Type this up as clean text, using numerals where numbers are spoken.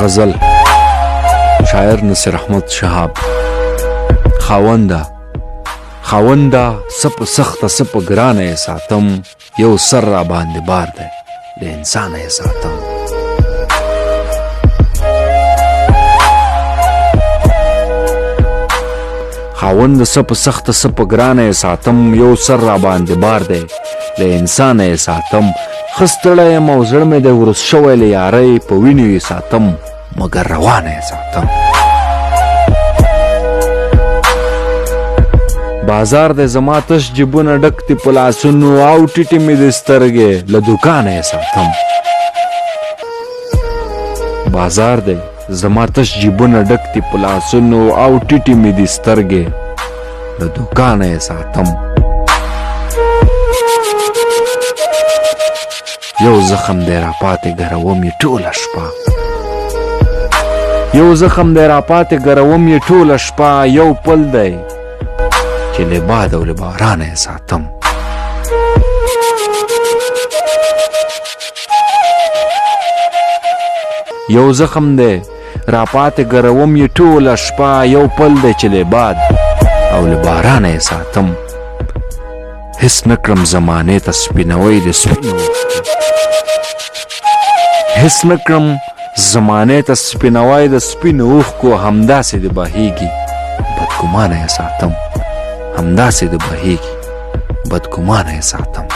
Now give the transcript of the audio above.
غزل شاعر نصیر احمد شهاب. خاونده سپ سخت سپ ګرانه ساتم، یو سر را باندې بار دی د انسان ساتم. خاوند سپ سخت سپ ګرانه ساتم، یو سر را باندې بار دی د انسان ساتم. خستړی یم او زړه مې د ورس شوی له یارۍ، په وینو یې ساتم مګر روانه ساتم. بازار د زما تش جیبونه ډک دي په لاسونو، او ټیټې مې د سترګې له دوکانه ساتم. بازار د زما تش جیبونه ډک دي په لاسونو، او ټیټې مې د سترګې له دوکانه ساتم. یو زخم دی را پاتې ګروم یې ټوله شپه، یو زخم دی را پاتې ګروم یې ټوله شپه. یو پل دی چې له باد او له بارانه ساتم. یو زخم دی را پاتې ګروم یې ټوله شپه، یو پل دی چې له باد او له بارانه ساتم. هیڅ نکړم زمانې ته سپینوي د سپینو، هیڅ نکړم زمانې ته سپینوي د سپینو اوښکو، همداسې د بهیږي بدګمانه ساتم، همداسې د بهیږي بدګمانه ساتم.